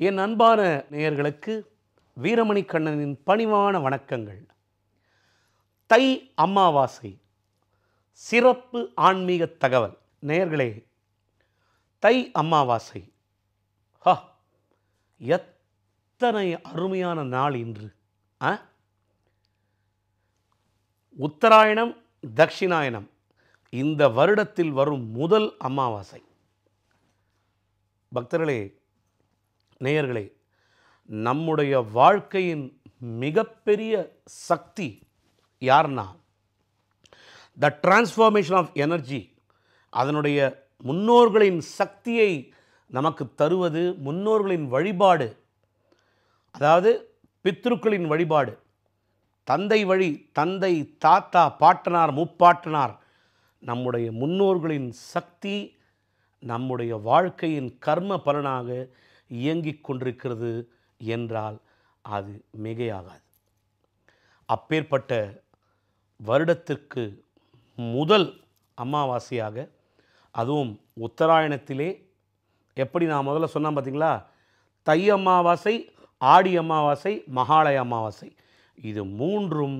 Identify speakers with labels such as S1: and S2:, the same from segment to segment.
S1: என் அன்பான நேயர்களுக்கு வீரமணி கண்ணனின் பணிவான வணக்கங்கள். தை அமாவாசை சிறப்பு ஆன்மீக தகவல். நேயர்களே, தை அமாவாசை எத்தனை அருமையான நாள் இன்று! உத்தராயணம், தட்சிணாயனம் இந்த வருடத்தில் வரும் முதல் அமாவாசை. பக்தர்களே, நேயர்களே, நம்முடைய வாழ்க்கையின் மிகப்பெரிய சக்தி யார்னா த டிரான்ஸ்ஃபார்மேஷன் ஆஃப் எனர்ஜி. அதனுடைய முன்னோர்களின் சக்தியை நமக்கு தருவது முன்னோர்களின் வழிபாடு, அதாவது பித்ருக்களின் வழிபாடு. தந்தை வழி, தந்தை, தாத்தா, பாட்டனார், முப்பாட்டனார், நம்முடைய முன்னோர்களின் சக்தி நம்முடைய வாழ்க்கையின் கர்ம பலனாக இயங்கிக் கொண்டிருக்கிறது என்றால் அது மிகையாகாது. அப்பேற்பட்ட வருடத்திற்கு முதல் அமாவாசையாக, அதுவும் உத்தராயணத்திலே, எப்படி நான் முதல்ல சொன்னேன் பார்த்தீங்களா, தை அமாவாசை, ஆடி அமாவாசை, மகாலய அமாவாசை, இது மூன்றும்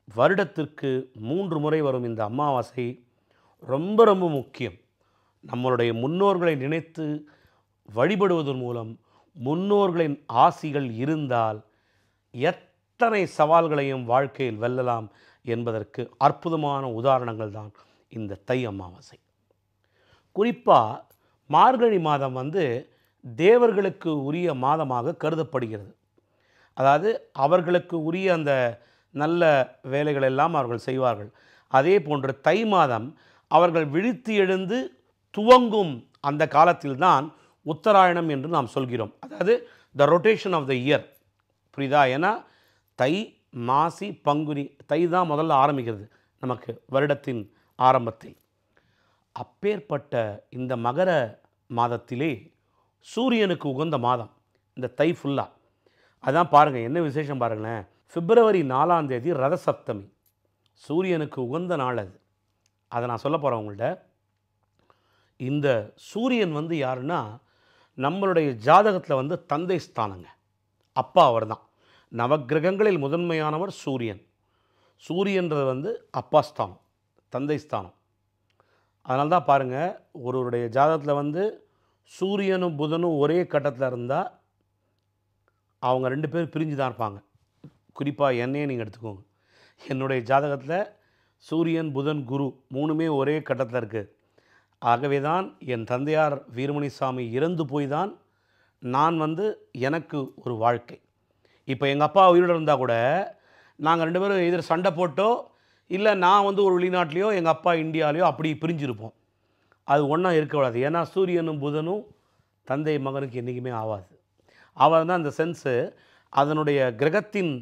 S1: வருடத்திற்கு 3 முறை வரும். இந்த அமாவாசை ரொம்ப ரொம்ப முக்கியம். நம்மளுடைய முன்னோர்களை நினைத்து வழிபடுவதன் மூலம் முன்னோர்களின் ஆசிகள் இருந்தால் எத்தனை சவால்களையும் வாழ்க்கையில் வெல்லலாம் என்பதற்கு அற்புதமான உதாரணங்கள் தான் இந்த தை அமாவாசை. குறிப்பாக மார்கழி மாதம் தேவர்களுக்கு உரிய மாதமாக கருதப்படுகிறது. அதாவது அவர்களுக்கு உரிய அந்த நல்ல வேலைகள் எல்லாம் அவர்கள் செய்வார்கள். அதே போன்று தை மாதம் அவர்கள் விழித்து எழுந்து துவங்கும் அந்த காலத்தில்தான் உத்தராயணம் என்று நாம் சொல்கிறோம். அதாவது the rotation of the year. புரியுதா? ஏன்னா தை, மாசி, பங்குனி, தை தான் முதல்ல ஆரம்பிக்கிறது நமக்கு வருடத்தின் ஆரம்பத்தில். அப்பேற்பட்ட இந்த மகர மாதத்திலே சூரியனுக்கு உகந்த மாதம் இந்த தை ஃபுல்லாக. அதான் பாருங்கள், என்ன விசேஷம் பாருங்களேன். பிப்ரவரி 4ஆம் தேதி ரத சப்தமி, சூரியனுக்கு உகந்த நாள் அது. அதை நான் சொல்ல போகிறேன் உங்கள்கிட்ட. இந்த சூரியன் யாருன்னா நம்மளுடைய ஜாதகத்தில் தந்தை ஸ்தானங்க, அப்பா அவர் தான். நவக்கிரகங்களில் முதன்மையானவர் சூரியன். சூரியன்றது அப்பா ஸ்தானம், தந்தை ஸ்தானம். அதனால தான் பாருங்கள், ஒருவருடைய ஜாதகத்தில் சூரியனும் புதனும் ஒரே கட்டத்தில் இருந்தால் அவங்க 2 பேரும் பிரிஞ்சு தான் இருப்பாங்க. குறிப்பாக என்னையே நீங்கள் எடுத்துக்கோங்க. என்னுடைய ஜாதகத்தில் சூரியன், புதன், குரு 3மே ஒரே கட்டத்தில் இருக்குது. ஆகவே தான் என் தந்தையார் வீரமணிசாமி இறந்து போய் தான் நான் எனக்கு ஒரு வாழ்க்கை. இப்போ எங்கள் அப்பா உயிரோடு இருந்தால் கூட நாங்கள் 2 பேரும் எதிர் சண்டை போட்டோ, இல்லை நான் ஒரு வெளிநாட்டிலையோ எங்கள் அப்பா இந்தியாவிலையோ அப்படி பிரிஞ்சிருப்போம். அது ஒன்றா இருக்கக்கூடாது. ஏன்னா சூரியனும் புதனும் தந்தை மகனுக்கு என்றைக்குமே ஆகாது. அவர் தான் அந்த சென்ஸு, அதனுடைய கிரகத்தின்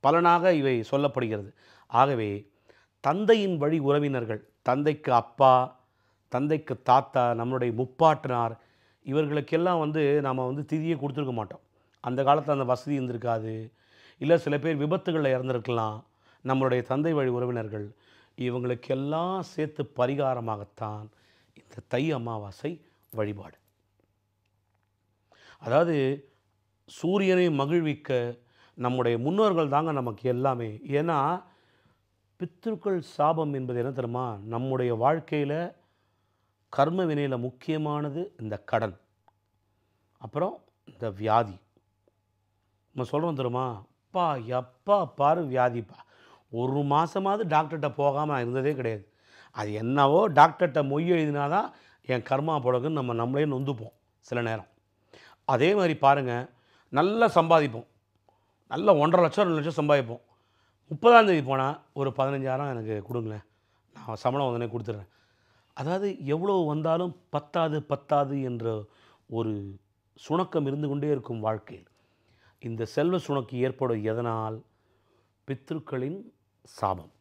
S1: பலனாக இவை சொல்லப்படுகிறது. ஆகவே தந்தையின் வழி உறவினர்கள், தந்தைக்கு அப்பா, தந்தைக்கு தாத்தா, நம்மளுடைய முப்பாட்டனார், இவர்களுக்கெல்லாம் நாம் திதியை கொடுத்துருக்க மாட்டோம். அந்த காலத்தில் அந்த வசதி இருந்திருக்காது. இல்லை சில பேர் விபத்துகளில் இறந்துருக்கலாம். நம்மளுடைய தந்தை வழி உறவினர்கள், இவங்களுக்கெல்லாம் சேர்த்து பரிகாரமாகத்தான் இந்த தை அமாவாசை வழிபாடு. அதாவது சூரியனை மகிழ்விக்க நம்முடைய முன்னோர்கள் தாங்க நமக்கு எல்லாமே. ஏன்னா பித்ருக்கள் சாபம் என்பது என்ன தெரியுமா, நம்முடைய வாழ்க்கையில் கர்ம வினையில் முக்கியமானது இந்த கடன், அப்புறம் இந்த வியாதி. நம்ம சொல்கிறோம் தெரியுமா, அப்பா எப்பா பாரு வியாதிப்பா, ஒரு மாதமாவது டாக்டர்கிட்ட போகாமல் இருந்ததே கிடையாது. அது என்னவோ டாக்டர்கிட்ட மொய் எழுதினா தான் என் கர்மா புழகுன்னு நம்மளே நொந்துப்போம் சில நேரம். அதே மாதிரி பாருங்கள், நல்லா சம்பாதிப்போம், நல்லா 1,50,000 2 லட்சம் சம்பாதிப்போம். 30ஆம் தேதி போனால் ஒரு 15,000 எனக்கு கொடுங்களேன், நான் சம்பளம் வந்தனே கொடுத்துட்றேன். அதாவது எவ்வளோ வந்தாலும் பத்தாது என்ற ஒரு சுணக்கம் இருந்து கொண்டே இருக்கும் வாழ்க்கையில். இந்த செல்வ சுணக்கு ஏற்படும் எதனால்? பித்ருக்களின் சாபம்.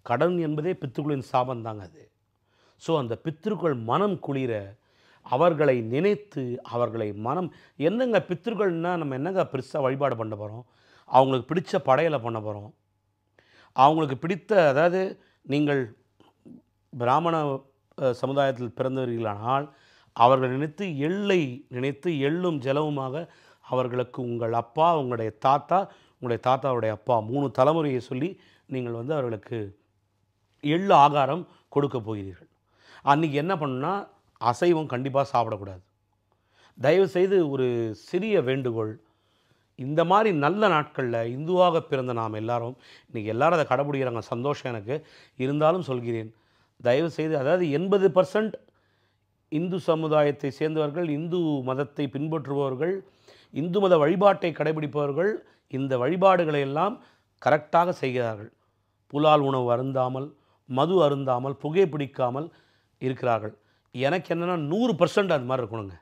S1: கடன் என்பதே பித்ருக்களின் சாபம் தாங்க அது. ஸோ அந்த பித்ருக்கள் மனம் குளிர, அவர்களை நினைத்து அவர்களை மனம், என்னங்க பித்ருக்கள்னால் நம்ம என்னங்க பெருசாக வழிபாடு பண்ண போகிறோம்? அவங்களுக்கு பிடித்த படையலை பண்ண போகிறோம். அவங்களுக்கு பிடித்த, அதாவது நீங்கள் பிராமண சமுதாயத்தில் பிறந்தவர்களானால் அவர்கள் நினைத்து எள்ளும் ஜலமுமாக அவர்களுக்கு உங்கள் அப்பா, உங்களுடைய தாத்தா, உங்களுடைய தாத்தாவுடைய அப்பா 3 தலைமுறையை சொல்லி நீங்கள் வந்து அவர்களுக்கு எள்ளு ஆகாரம் கொடுக்க போகிறீர்கள். அன்றைக்கி என்ன பண்ணுன்னா, அசைவம் கண்டிப்பாக சாப்பிடக்கூடாது. தயவுசெய்து ஒரு சிறிய வேண்டுகோள், இந்த மாதிரி நல்ல நாட்களில் இந்துவாக பிறந்த நாம் எல்லாரும், இன்றைக்கி எல்லாரும் அதை கடைப்பிடிக்கிறாங்க, சந்தோஷம் எனக்கு. இருந்தாலும் சொல்கிறேன், தயவுசெய்து அதாவது 80% இந்து சமுதாயத்தை சேர்ந்தவர்கள், இந்து மதத்தை பின்பற்றுபவர்கள், இந்து மத வழிபாட்டை கடைபிடிப்பவர்கள் இந்த வழிபாடுகளை எல்லாம் கரெக்டாக செய்கிறார்கள். புலால் உணவு அருந்தாமல், மது அருந்தாமல், புகைப்பிடிக்காமல் இருக்கிறார்கள். எனக்கு என்னென்னா 100% அது மாதிரி இருக்கணுங்க.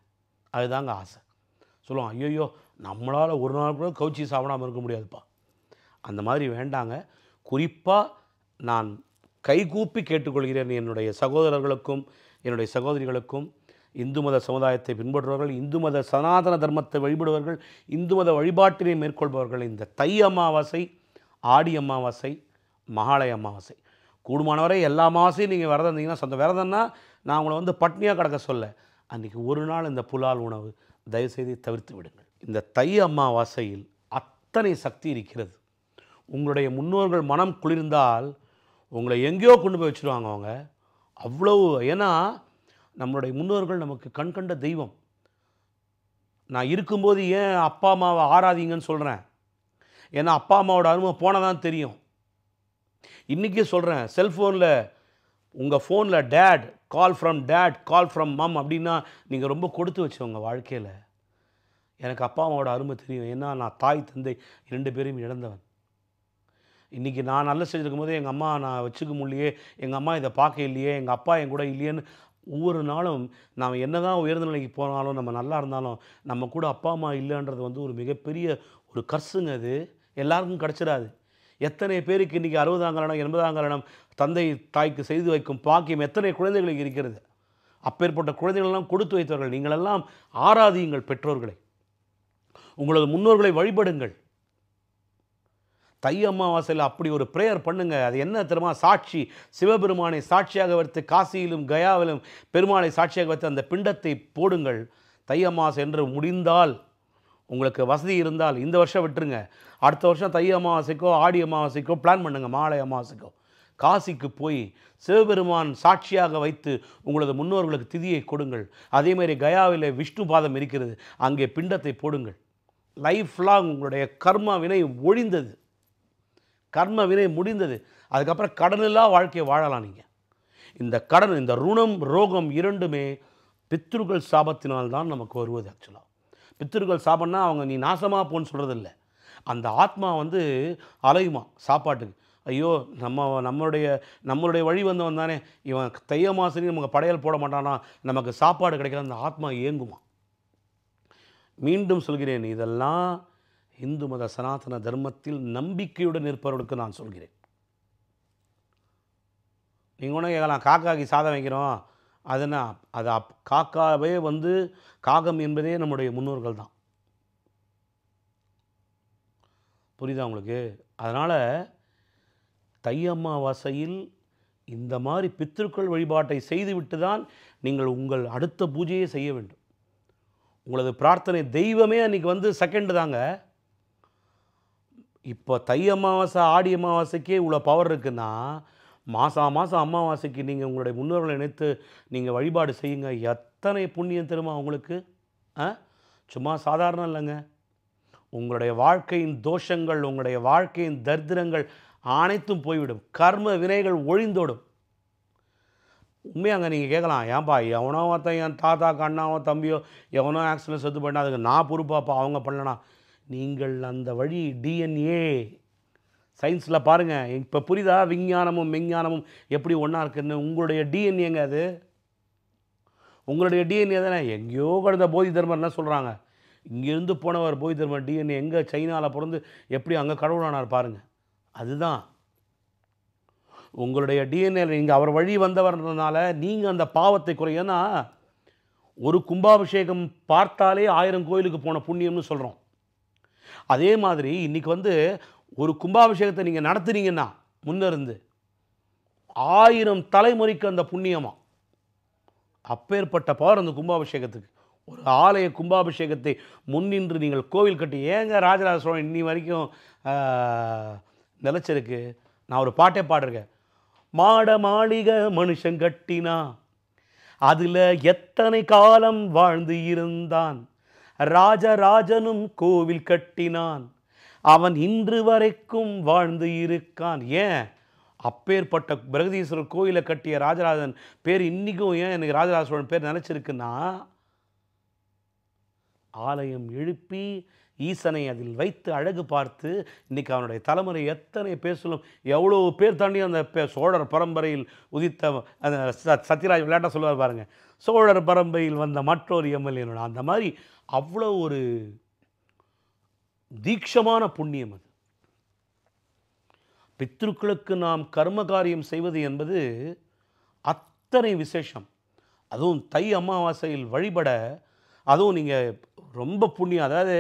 S1: அதுதாங்க ஆசை. சொல்லுவான், ஐயோ நம்மளால் ஒரு நாள் கூட கவுச்சி சாப்பிடாமல் இருக்க முடியாதுப்பா. அந்த மாதிரி வேண்டாங்க. குறிப்பாக நான் கைகூப்பி கேட்டுக்கொள்கிறேன் என்னுடைய சகோதரர்களுக்கும் என்னுடைய சகோதரிகளுக்கும், இந்து மத சமுதாயத்தை பின்பற்றுபவர்கள், இந்து மத சனாதன தர்மத்தை வழிபடுபவர்கள், இந்து மத வழிபாட்டினை மேற்கொள்பவர்கள், இந்த தை அமாவாசை, ஆடி அமாவாசை, மகாலய அமாவாசை, கூடுமானவரை எல்லா அமாவாசையும் நீங்கள் விரதம் இருந்தீங்கன்னா சொந்த விரதம்னா நான் உங்களை வந்து பட்னியாக கிடக்க சொல்ல, அன்றைக்கி ஒரு நாள் இந்த புலால் உணவு தயவுசெய்து தவிர்த்து விடுங்கள். இந்த தை அமாவாசையில் அத்தனை சக்தி இருக்கிறது. உங்களுடைய முன்னோர்கள் மனம் குளிர்ந்தால் உங்களை எங்கேயோ கொண்டு போய் வச்சுருவாங்க அவங்க. அவ்வளவு, ஏன்னா நம்மளுடைய முன்னோர்கள் நமக்கு கண்கண்ட தெய்வம். நான் இருக்கும்போது ஏன் அப்பா அம்மாவை ஆராதிங்கன்னு சொல்கிறேன், ஏன்னா அப்பா அம்மாவோட அருமை போனதான் தெரியும். இன்றைக்கே சொல்கிறேன், செல்ஃபோனில் உங்கள் ஃபோனில் dad call from dad, call from mom அப்படின்னா நீங்கள் ரொம்ப கொடுத்து வச்சவங்க வாழ்க்கையில். எனக்கு அப்பா அம்மாவோட அருமை தெரியும், ஏன்னா நான் தாய் தந்தை 2 பேரையும் இழந்தவன். இன்றைக்கி நான் நல்ல செஞ்சுருக்கும் போது எங்கள் அம்மா நான் வச்சுக்க முடியலையே, எங்கள் அம்மா இதை பார்க்க இல்லையே, எங்கள் அப்பா என் கூட இல்லையேன்னு ஒவ்வொரு நாளும் நாம் என்ன தான் உயர்ந்த நிலைக்கு போனாலும், நம்ம நல்லா இருந்தாலும் நம்ம கூட அப்பா அம்மா இல்லைன்றது வந்து ஒரு மிகப்பெரிய ஒரு கர்சுங்க. அது எல்லாருக்கும் கிடச்சிடாது. எத்தனை பேருக்கு இன்றைக்கி 60ஆம் கல்யாணம் 80ஆம் கல்யாணம் தந்தை தாய்க்கு செய்து வைக்கும் பாக்கியம் எத்தனை குழந்தைகளுக்கு இருக்கிறது. அப்பேற்பட்ட குழந்தைகளெல்லாம் கொடுத்து வைத்தவர்கள் நீங்களெல்லாம். ஆராதியுங்கள் பெற்றோர்களை, உங்களது முன்னோர்களை வழிபடுங்கள். தை அமாவாசையில் அப்படி ஒரு ப்ரேயர் பண்ணுங்க. அது என்ன தெரியுமா? சாட்சி, சிவபெருமானை சாட்சியாக வைத்து காசியிலும் கயாவிலும் பெருமாளை சாட்சியாக வைத்து அந்த பிண்டத்தை போடுங்கள். தை அமாவாசை என்று முடிந்தால், உங்களுக்கு வசதி இருந்தால் இந்த வருஷம் விட்டுருங்க, அடுத்த வருஷம் தை அமாவாசைக்கோ ஆடி அமாவாசைக்கோ பிளான் பண்ணுங்க. மாலை அமாவாசைக்கோ காசிக்கு போய் சிவபெருமான் சாட்சியாக வைத்து உங்களது முன்னோர்களுக்கு திதியை கொடுங்கள். அதேமாதிரி கயாவில் விஷ்ணு பாதம் இருக்கிறது, அங்கே பிண்டத்தை போடுங்கள். லைஃப் லாங் உங்களுடைய கர்ம வினை ஒழிந்தது, கர்ம வினை முடிந்தது. அதுக்கப்புறம் கடனில்லா வாழ்க்கையை வாழலாம். நீங்கள் இந்த கடன், இந்த ருணம், ரோகம் இரண்டுமே பித்ருக்கள் சாபத்தினால்தான் நமக்கு வருவது. ஆக்சுவலாக பித்ருக்கள் சாபம்னா அவங்க நீ நாசமாக போன்னு சொல்கிறது இல்லை. அந்த ஆத்மா வந்து அலையுமா சாப்பாட்டுக்கு. ஐயோ நம்மளுடைய வழி வந்தவன் தானே இவன், தை அமாவாசைக்கு நமக்கு படையல் போட மாட்டானா, நமக்கு சாப்பாடு கிடைக்காது, அந்த ஆத்மா ஏங்குமா. மீண்டும் சொல்கிறேன், இதெல்லாம் இந்து மத சனாதன தர்மத்தில் நம்பிக்கையுடன் இருப்பவர்களுக்கு நான் சொல்கிறேன். நீங்கள் ஒன்றும் கேட்கலாம், காக்காக்கு சாதம் வைக்கிறோம் அதுனா, அது காக்காவே வந்து காகம் என்பதே நம்முடைய முன்னோர்கள் தான். புரியுதா உங்களுக்கு? அதனால் தை அமாவாசையில் இந்த மாதிரி பித்ருக்கள் வழிபாட்டை செய்துவிட்டு தான் நீங்கள் உங்கள் அடுத்த பூஜையை செய்ய வேண்டும். உங்களது பிரார்த்தனை தெய்வமே அன்றைக்கி வந்து செகண்டு தாங்க. இப்போ தை அமாவாசை ஆடி அமாவாசைக்கே இவ்வளோ பவர் இருக்குன்னா, மாதம் அமாவாசைக்கு நீங்கள் உங்களுடைய முன்னோர்களை நினைத்து நீங்கள் வழிபாடு செய்யுங்க. எத்தனை புண்ணியம் தெரியுமா உங்களுக்கு? சும்மா சாதாரணம் இல்லைங்க. உங்களுடைய வாழ்க்கையின் தோஷங்கள், உங்களுடைய வாழ்க்கையின் தரித்திரங்கள் அனைத்தும் போய்விடும். கர்ம வினைகள் ஒழிந்தோடும். உண்மையாங்க. நீங்கள் கேட்கலாம், ஏன்பா எவனோ ஒருத்தன் என் தாத்தாக்கு அண்ணாவோ தம்பியோ எவனோ ஆக்சிடென்ட் செத்து போயிட்டா அதுக்கு நான் பொறுப்பாப்பா, அவங்க பண்ணலனா. நீங்கள் அந்த வழி டிஎன்ஏ சயின்ஸில் பாருங்கள். இப்போ புரியுதா விஞ்ஞானமும் மெஞ்ஞானமும் எப்படி ஒன்றா இருக்குன்னு? உங்களுடைய டிஎன்ஏங்க அது, உங்களுடைய டிஎன்ஏ தானே. எங்கேயோ கடந்த போதி தர்மர் என்ன சொல்கிறாங்க, இங்கேருந்து போனவர் போதி தர்மர் டிஎன்ஏ எங்கே சைனாவில் பிறந்து எப்படி அங்கே கடவுளானார் பாருங்கள். அதுதான் உங்களுடைய டிஎன்ஏ. நீங்கள் அவர் வழி வந்தவர்னால நீங்கள் அந்த பாவத்தை குறையனா. ஒரு கும்பாபிஷேகம் பார்த்தாலே 1000 கோயிலுக்கு போன புண்ணியம்னு சொல்கிறோம். அதே மாதிரி இன்றைக்கி வந்து ஒரு கும்பாபிஷேகத்தை நீங்கள் நடத்துனீங்கன்னா முன்னிருந்து 1000 தலைமுறைக்கு அந்த புண்ணியமாக அப்பேற்பட்ட பவர் அந்த கும்பாபிஷேகத்துக்கு. ஒரு ஆலய கும்பாபிஷேகத்தை முன்னின்று நீங்கள் கோவில் கட்டி ஏங்க ராஜராஜ சோழன் இன்னி வரைக்கும் நிலச்சிருக்கு. நான் ஒரு பாட்டே பாடிருக்கேன். மாட மாளிகை மனுஷன் கட்டினா, அதில் எத்தனை காலம் வாழ்ந்து இருந்தான், ராஜராஜனும் கோவில் கட்டினான், அவன் இன்று வரைக்கும் வாழ்ந்து இருக்கான். ஏன் அப்பேற்பட்ட பிரகதீஸ்வரர் கோயிலை கட்டிய ராஜராஜன் பேர் இன்றைக்கும் ஏன் எனக்கு ராஜராஜ சோழன் பேர் நினச்சிருக்குன்னா, ஆலயம் எழுப்பி ஈசனை அதில் வைத்து அழகு பார்த்து இன்றைக்கி அவனுடைய தலைமுறை எத்தனை பேர் சொல்லும். எவ்வளோ பேர் தாண்டி அந்த சோழர் பரம்பரையில் உதித்த அந்த சத்யராஜ் விளையாட்டாக சொல்லுவார் பாருங்கள், சோழர் பரம்பரையில் வந்த மற்றொரு எம்எல்ஏனோட. அந்த மாதிரி அவ்வளோ ஒரு தீட்சமான புண்ணியம் அது. பித்ருக்களுக்கு நாம் கர்ம காரியம் செய்வது என்பது அத்தனை விசேஷம். அதுவும் தை அமாவாசையில் வழிபட, அதுவும் நீங்கள் ரொம்ப புண்ணியம். அதாவது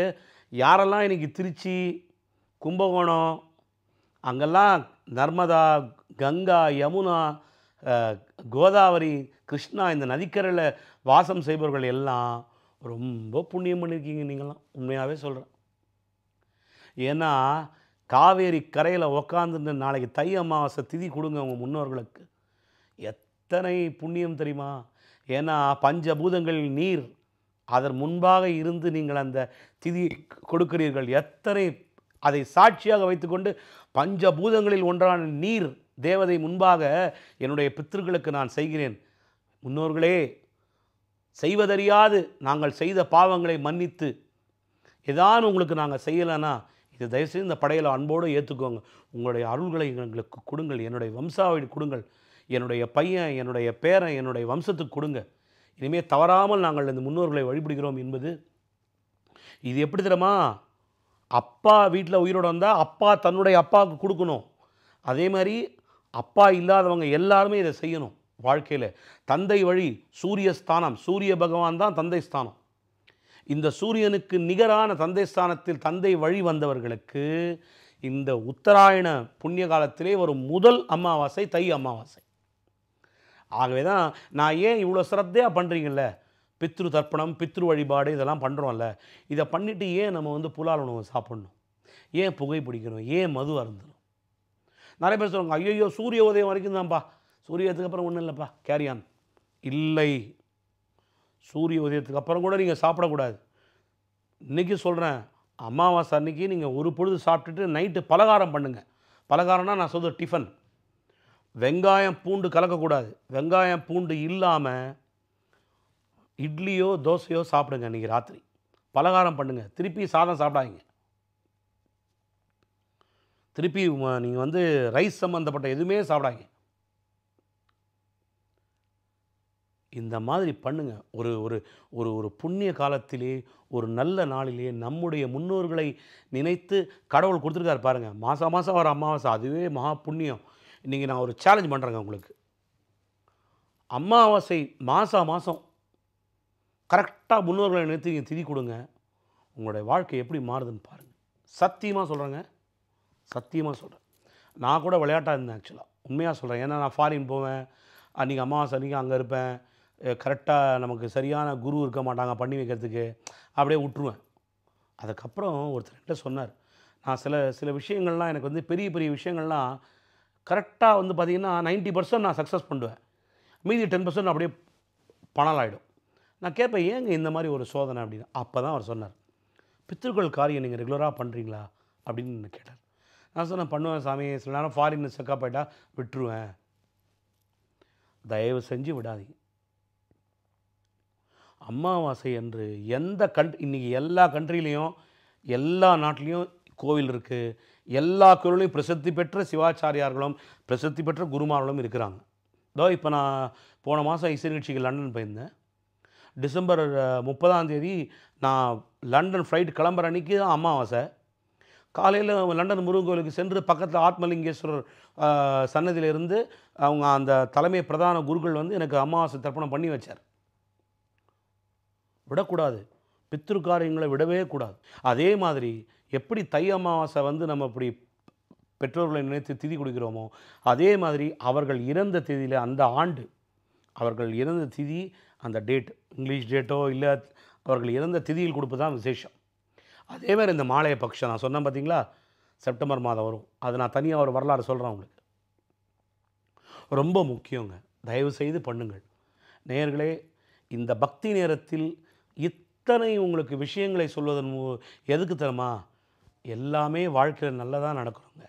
S1: யாரெல்லாம் இன்றைக்கி திருச்சி, கும்பகோணம், அங்கெல்லாம் நர்மதா, கங்கா, யமுனா, கோதாவரி, கிருஷ்ணா இந்த நதிக்கரையில் வாசம் செய்பவர்கள் எல்லாம் ரொம்ப புண்ணியம் பண்ணியிருக்கீங்க நீங்களாம். உண்மையாகவே சொல்கிறேன். ஏன்னா காவேரி கரையில் உக்காந்துட்டு நாளைக்கு தை அமாவாசை திதி கொடுங்க உங்கள் முன்னோர்களுக்கு. எத்தனை புண்ணியம் தெரியுமா? ஏன்னா பஞ்சபூதங்களில் நீர், அதன் முன்பாக இருந்து நீங்கள் அந்த திதி கொடுக்கிறீர்கள். எத்தனை அதை சாட்சியாக வைத்துக்கொண்டு பஞ்சபூதங்களில் ஒன்றான நீர் தேவதை முன்பாக என்னுடைய பித்திருக்களுக்கு நான் செய்கிறேன். முன்னோர்களே, செய்வதறியாது நாங்கள் செய்த பாவங்களை மன்னித்து ஏதான் உங்களுக்கு நாங்கள் செய்யலைன்னா இது தயவுசெய்து இந்த படையில் அன்போடு ஏற்றுக்கோங்க. உங்களுடைய அருள்களை எங்களுக்கு கொடுங்கள், என்னுடைய வம்சாவளி கொடுங்கள், என்னுடைய பையன், என்னுடைய பேரன், என்னுடைய வம்சத்துக்கு கொடுங்க. இனிமேல் தவறாமல் நாங்கள் இந்த முன்னோர்களை வழிபடுகிறோம் என்பது. இது எப்படி தெரியுமா? அப்பா வீட்டில் உயிரோடு வந்தால் அப்பா தன்னுடைய அப்பாவுக்கு கொடுக்கணும். அதே மாதிரி அப்பா இல்லாதவங்க எல்லாருமே இதை செய்யணும் வாழ்க்கையில். தந்தை வழி சூரிய ஸ்தானம், சூரிய பகவான் தான் தந்தை ஸ்தானம். இந்த சூரியனுக்கு நிகரான தந்தை ஸ்தானத்தில் தந்தை வழி வந்தவர்களுக்கு இந்த உத்தராயண புண்ணிய காலத்திலே ஒரு முதல் அமாவாசை தை அமாவாசை. ஆகவே தான் நான் ஏன் இவ்வளோ சிரத்தையாக பண்ணுறீங்கல்ல, பித்ரு தர்ப்பணம், பித்ரு வழிபாடு இதெல்லாம் பண்ணுறோம்ல, இதை பண்ணிவிட்டு ஏன் நம்ம புலால் உணவு சாப்பிட்ணும், ஏன் புகை பிடிக்கணும், ஏன் மது அருந்தணும்? நிறைய பேர் சொல்லுவாங்க, ஐயோ சூரிய உதயம் வரைக்கும் தான்ப்பா, சூரியத்துக்கு அப்புறம் ஒன்றும் இல்லைப்பா, கேரியான். இல்லை, சூரிய உதயத்துக்கு அப்புறம் கூட நீங்கள் சாப்பிடக்கூடாது. இன்றைக்கி சொல்கிறேன், அமாவாசை அன்றைக்கி நீங்கள் ஒரு பொழுது சாப்பிட்டுட்டு நைட்டு பலகாரம் பண்ணுங்கள். பலகாரம்னா நான் சொல்கிற டிஃபன். வெங்காயம் பூண்டு கலக்கக்கூடாது. வெங்காயம் பூண்டு இல்லாமல் இட்லியோ தோசையோ சாப்பிடுங்க. இன்றைக்கி ராத்திரி பலகாரம் பண்ணுங்கள். திருப்பி சாதம் சாப்பிடாதீங்க. திருப்பி நீங்கள் ரைஸ் சம்மந்தப்பட்ட எதுவுமே சாப்பிடாதீங்க. இந்த மாதிரி பண்ணுங்க. ஒரு ஒரு ஒரு ஒரு புண்ணிய காலத்திலே, ஒரு நல்ல நாளிலே நம்முடைய முன்னோர்களை நினைத்து கடவுள் கொடுத்துருக்காரு பாருங்கள். மாதம் மாதம் வர அமாவாசை, அதுவே மகா புண்ணியம். இன்றைக்கி நான் ஒரு சேலஞ்ச் பண்ணுறேங்க உங்களுக்கு. அமாவாசை மாதம் மாதம் கரெக்டாக முன்னோர்களை நினைத்து நீங்கள் திதி கொடுங்க. உங்களுடைய வாழ்க்கை எப்படி மாறுதுன்னு பாருங்கள். சத்தியமாக சொல்கிறேங்க, சத்தியமாக சொல்கிறேன். நான் கூட விளையாட்டாக இருந்தேன் ஆக்சுவலாக, உண்மையாக சொல்கிறேன். ஏன்னா நான் ஃபாரின் போவேன், அன்றைக்கி அமாவாசை அன்றைக்கி அங்கே இருப்பேன். கரெக்டாக நமக்கு சரியான குரு இருக்க மாட்டாங்க பண்ணி வைக்கிறதுக்கு, அப்படியே விட்டுருவேன். அதுக்கப்புறம் ஒருத்தர்கிட்ட சொன்னார், நான் சில விஷயங்கள்லாம் எனக்கு பெரிய பெரிய விஷயங்கள்லாம் கரெக்டாக பார்த்திங்கன்னா 90% நான் சக்ஸஸ் பண்ணுவேன், மீதி 10% அப்படியே பணலாயிடும். நான் கேட்பேன், ஏங்க இந்த மாதிரி ஒரு சோதனை அப்படின்னு. அப்போ தான் அவர் சொன்னார், பித்ருக்கள் காரியம் நீங்கள் ரெகுலராக பண்ணுறீங்களா அப்படின்னு கேட்டார். நான் சொன்னேன், பண்ணுவேன் சாமி, சில நேரம் ஃபாரின் செக்கப் ஆகிட்டா விட்டுருவேன். தயவு செஞ்சு விடாதீங்க. அமாவாசை என்று எந்த இன்றைக்கி எல்லா கண்ட்ரிலையும் எல்லா நாட்டிலையும் கோவில் இருக்குது. எல்லா கோவிலையும் பிரசித்தி பெற்ற சிவாச்சாரியார்களும் பிரசித்தி பெற்ற குருமார்களும் இருக்கிறாங்க. இதோ இப்போ நான் போன மாதம் இசை நிகழ்ச்சிக்கு லண்டன் போயிருந்தேன். டிசம்பர் 30 நான் லண்டன் ஃப்ளைட் கிளம்புற அன்றைக்கி தான் அமாவாசை. காலையில் லண்டன் முருகன் கோவிலுக்கு சென்று பக்கத்தில் ஆத்மலிங்கேஸ்வரர் சன்னதியிலிருந்து அவங்க அந்த தலைமை பிரதான குருக்கள் எனக்கு அமாவாசை தர்ப்பணம் பண்ணி வச்சார். விடக்கூடாது, பித்ரு காரியங்களை விடவே கூடாது. அதே மாதிரி எப்படி தை அமாவாசை நம்ம இப்படி பெற்றோர்களை நினைத்து திதி கொடுக்கிறோமோ, அதே மாதிரி அவர்கள் இறந்த தேதியில் அந்த ஆண்டு அவர்கள் இறந்த திதி, அந்த டேட், இங்கிலீஷ் டேட்டோ இல்லை அவர்கள் இறந்த திதியில் கொடுப்பது தான் விசேஷம். அதே மாதிரி இந்த மாலைய பக்ஷம் நான் சொன்னேன் பார்த்தீங்களா, செப்டம்பர் மாதம் வரும். அது நான் தனியாக ஒரு வரலாறு சொல்கிறேன் உங்களுக்கு. ரொம்ப முக்கியங்க. தயவு செய்து பண்ணுங்கள். நேயர்களே, இந்த பக்தி நேரத்தில் இத்தனை உங்களுக்கு விஷயங்களை சொல்வதன் எதுக்கு தெரியுமா? எல்லாமே வாழ்க்கையில் நல்லதாக நடக்கணுங்க.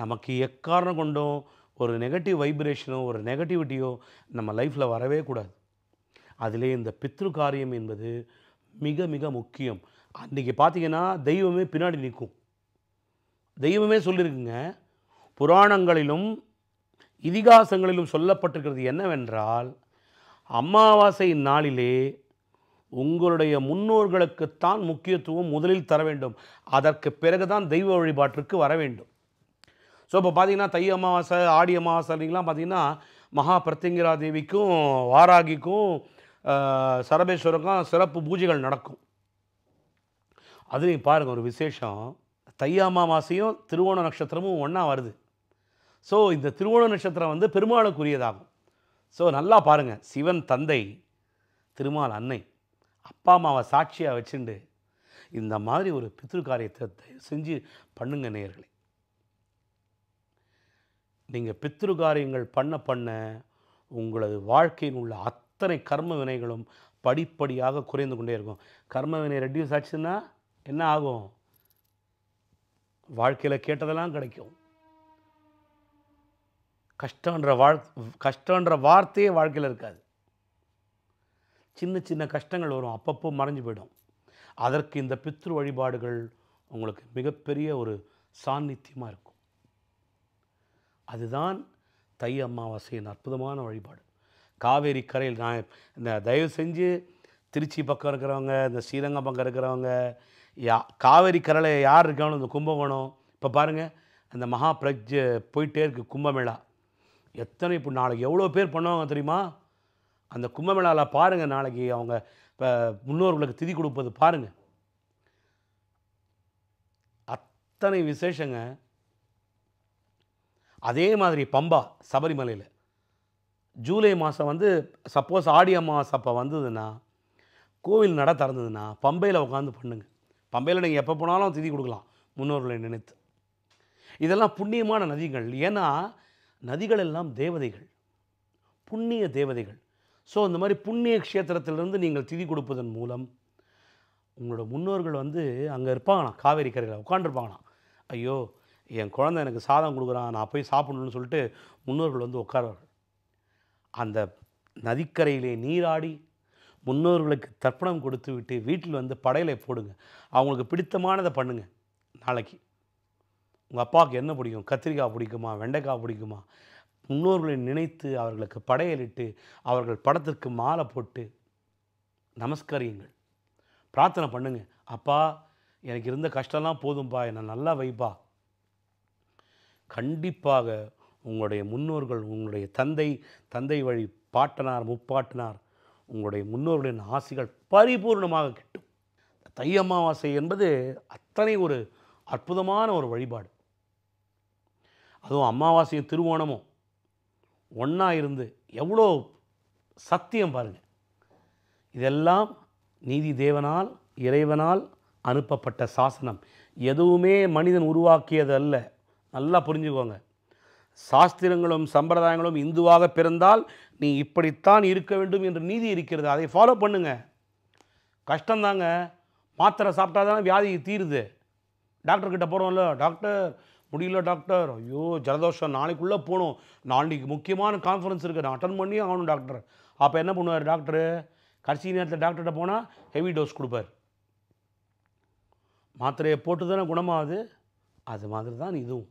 S1: நமக்கு எக்காரணம் கொண்டும் ஒரு நெகட்டிவ் வைப்ரேஷனோ ஒரு நெகட்டிவிட்டியோ நம்ம லைஃப்பில் வரவே கூடாது. அதிலே இந்த பித்ரு காரியம் என்பது மிக மிக முக்கியம். அன்றைக்கி பார்த்தீங்கன்னா தெய்வமே பின்னாடி நிற்கும். தெய்வமே சொல்லியிருக்குங்க, புராணங்களிலும் இதிகாசங்களிலும் சொல்லப்பட்டிருக்கிறது என்னவென்றால், அமாவாசை நாளிலே உங்களுடைய முன்னோர்களுக்குத்தான் முக்கியத்துவம் முதலில் தர வேண்டும். அதற்கு பிறகுதான் தெய்வ வழிபாட்டிற்கு வர வேண்டும். ஸோ இப்போ பார்த்தீங்கன்னா தை அமாவாசை, ஆடி அமாவாசைலாம் பார்த்தீங்கன்னா மகா பிரத்யங்கிரா தேவிக்கும் வாராகிக்கும் சரபேஸ்வருக்கும் சிறப்பு பூஜைகள் நடக்கும். அதுலேயும் பாருங்கள் ஒரு விசேஷம், தை அமாவாசையும் திருவோண நட்சத்திரமும் ஒன்றா வருது. ஸோ இந்த திருவோண நட்சத்திரம் வந்து பெருமாளுக்குரியதாகும். ஸோ நல்லா பாருங்கள், சிவன் தந்தை, திருமால் அன்னை, அப்பா அம்மாவை சாட்சியாக வச்சுண்டு இந்த மாதிரி ஒரு பித்ரு காரியத்தை செஞ்சு பண்ணுங்க நேயர்களே. நீங்கள் பித்ரு காரியங்கள் பண்ண பண்ண உங்களது வாழ்க்கையில் உள்ள அத்தனை கர்ம வினைகளும் படிப்படியாக குறைந்து கொண்டே இருக்கும். கர்ம வினை ரெடியூஸ் ஆச்சுன்னா என்ன ஆகும்? வாழ்க்கையில் கேட்டதெல்லாம் கிடைக்கும். கஷ்டன்ற வார்த்தையே வாழ்க்கையில் இருக்காது. சின்ன சின்ன கஷ்டங்கள் வரும், அப்பப்போ மறைஞ்சு போயிடும். அதற்கு இந்த பித்ரு வழிபாடுகள் உங்களுக்கு மிகப்பெரிய ஒரு சாநித்தியமாக இருக்கும். அதுதான் தை அமாவாசையின் அற்புதமான வழிபாடு. காவேரி கரையில் நான் இந்த தயவு செஞ்சு திருச்சி பக்கம் இருக்கிறவங்க, இந்த ஸ்ரீரங்கம் பக்கம் இருக்கிறவங்க, காவேரி கரையில் யார் இருக்காங்களோ இந்த கும்பகோணம், இப்போ பாருங்கள் அந்த மகா பிரஜ் போயிட்டே இருக்குது கும்பமேளா. எத்தனை இப்போ நாளைக்கு எவ்வளோ பேர் பண்ணுவாங்க தெரியுமா? அந்த கும்பமேளாவில் பாருங்கள், நாளைக்கு அவங்க இப்போ முன்னோர்களுக்கு திதி கொடுப்பது பாருங்கள், அத்தனை விசேஷங்க. அதே மாதிரி பம்பா சபரிமலையில் ஜூலை மாதம் வந்து சப்போஸ் ஆடி அமாவாசை அப்போ வந்ததுன்னா, கோவில் நட திறந்ததுன்னா பம்பையில் உட்காந்து பண்ணுங்கள். பம்பையில் நீங்கள் எப்போ போனாலும் திதி கொடுக்கலாம் முன்னோர்களை நினைத்து. இதெல்லாம் புண்ணியமான நதிகள். ஏன்னா நதிகள் எல்லாம் தேவதைகள், புண்ணிய தேவதைகள். ஸோ இந்த மாதிரி புண்ணிய க்ஷேத்திரத்திலிருந்து நீங்கள் திதி கொடுப்பதன் மூலம் உங்களோட முன்னோர்கள் வந்து அங்கே இருப்பாங்களாம், காவேரி கரையில் உட்காந்துருப்பாங்களாம். ஐயோ என் குழந்தை எனக்கு சாதம் கொடுக்குறான், நான் போய் சாப்பிடணுன்னு சொல்லிட்டு முன்னோர்கள் வந்து உட்காருவார்கள். அந்த நதிக்கரையிலே நீராடி முன்னோர்களுக்கு தர்ப்பணம் கொடுத்து விட்டு வீட்டில் வந்து படையலை போடுங்க. அவங்களுக்கு பிடித்தமானதை பண்ணுங்கள். நாளைக்கு உங்கள் அப்பாவுக்கு என்ன பிடிக்கும்? கத்திரிக்காய் பிடிக்குமா, வெண்டைக்காய் பிடிக்குமா? முன்னோர்களை நினைத்து அவர்களுக்கு படையலிட்டு அவர்கள் படத்திற்கு மாலை போட்டு நமஸ்கரியுங்கள், பிரார்த்தனை பண்ணுங்க. அப்பா எனக்கு இருந்த கஷ்டம்லாம் போதும்பா, என்னை நல்லா வைப்பா. கண்டிப்பாக உங்களுடைய முன்னோர்கள், உங்களுடைய தந்தை வழி பாட்டனார் முப்பாட்டனார், உங்களுடைய முன்னோர்களின் ஆசிகள் பரிபூர்ணமாக கிட்டும். தை அமாவாசை என்பது அத்தனை ஒரு அற்புதமான ஒரு வழிபாடு. அதுவும் அமாவாசையும் திருவோணமும் ஒன்றா இருந்து எவ்வளோ சத்தியம் பாருங்கள். இதெல்லாம் நீதி தேவனால், இறைவனால் அனுப்பப்பட்ட சாசனம். எதுவுமே மனிதன் உருவாக்கியது அல்ல. நல்லா புரிஞ்சுக்கோங்க. சாஸ்திரங்களும் சம்பிரதாயங்களும் இந்துவாக பிறந்தால் நீ இப்படித்தான் இருக்க வேண்டும் என்று நீதி இருக்கிறது. அதை ஃபாலோ பண்ணுங்க. கஷ்டந்தாங்க. மாத்திரை சாப்பிட்டா தானே வியாதி தீருது. டாக்டர்கிட்ட போகிறோம்ல, டாக்டர் முடியல டாக்டர், ஐயோ ஜலதோஷம் நாளைக்குள்ளே போகணும், நாளைக்கு முக்கியமான கான்ஃபரன்ஸ் இருக்குது, நான் அட்டன் பண்ணியே ஆகணும் டாக்டர். அப்போ என்ன பண்ணுவார் டாக்டரு? கடைசி நேரத்தில் டாக்டர்கிட்ட போனால் ஹெவி டோஸ் கொடுப்பார். மாத்திரையை போட்டு தானே குணமாகுது. அது மாதிரி தான் இதுவும்.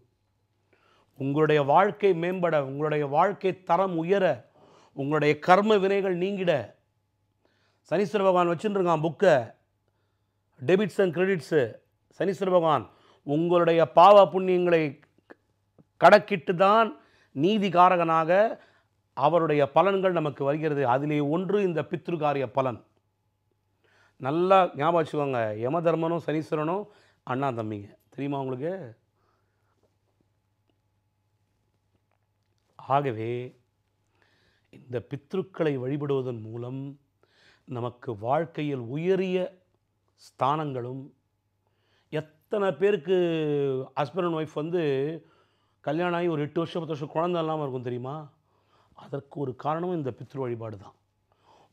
S1: உங்களுடைய வாழ்க்கை மேம்பட, உங்களுடைய வாழ்க்கை தரம் உயர, உங்களுடைய கர்ம வினைகள் நீங்கிட சனீஸ்வர பகவான் வச்சுருக்கான் புக்கை, டெபிட்ஸ் அண்ட் கிரெடிட்ஸு. சனீஸ்வர பகவான் உங்களுடைய பாவ புண்ணியங்களை கணக்கிட்டு தான் நீதிகாரகனாக அவருடைய பலன்கள் நமக்கு வருகிறது. அதிலே ஒன்று இந்த பித்ருகாரிய பலன். நல்லா ஞாபகம் வச்சுக்கோங்க. யம தர்மனும் சனீஸ்வரனும் அண்ணா தம்பிங்க, தெரியுமா உங்களுக்கு? ஆகவே இந்த பித்ருக்களை வழிபடுவதன் மூலம் நமக்கு வாழ்க்கையில் உயரிய ஸ்தானங்களும், எத்தனை பேருக்கு ஹஸ்பண்ட் அண்ட் ஒய்ஃப் வந்து கல்யாணம் ஆகி ஒரு 8 வருஷம் 10 வருஷம் குழந்தை இல்லாமல் இருக்கும் தெரியுமா? அதற்கு ஒரு காரணமும் இந்த பித்ரு வழிபாடு தான்.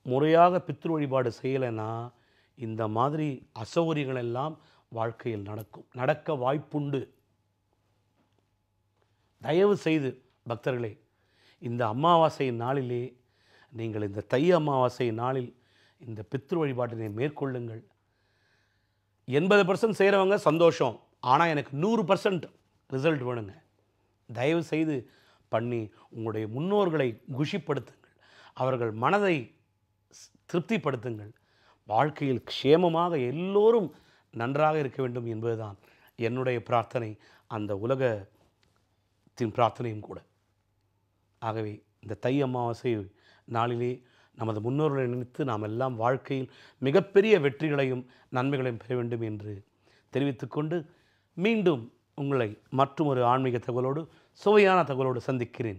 S1: முறையாக பித்ரு வழிபாடு செய்யலைன்னா இந்த மாதிரி அசௌகரியங்கள் எல்லாம் வாழ்க்கையில் நடக்க வாய்ப்புண்டு. தயவு செய்து பக்தர்களே, இந்த அமாவாசை நாளிலே நீங்கள் இந்த தை அமாவாசை நாளில் இந்த பித்ரு வழிபாட்டினை மேற்கொள்ளுங்கள். 80% செய்கிறவங்க சந்தோஷம், ஆனால் எனக்கு 100% ரிசல்ட் வேணுங்க. தயவு செய்து பண்ணி உங்களுடைய முன்னோர்களை குஷிப்படுத்துங்கள், அவர்கள் மனதை திருப்திப்படுத்துங்கள். வாழ்க்கையில் க்ஷேமமாக எல்லோரும் நன்றாக இருக்க வேண்டும் என்பதுதான் என்னுடைய பிரார்த்தனை, அந்த உலகத்தின் பிரார்த்தனையும் கூட. ஆகவே இந்த தை அமாவாசை நாளிலே நமது முன்னோர்களை நினைத்து நாம் எல்லாம் வாழ்க்கையில் மிகப்பெரிய வெற்றிகளையும் நன்மைகளையும் பெற வேண்டும் என்று தெரிவித்துக்கொண்டு, மீண்டும் உங்களை மற்றொரு ஆன்மீக தகவலோடு, சுவையான தகவலோடு சந்திக்கிறேன்.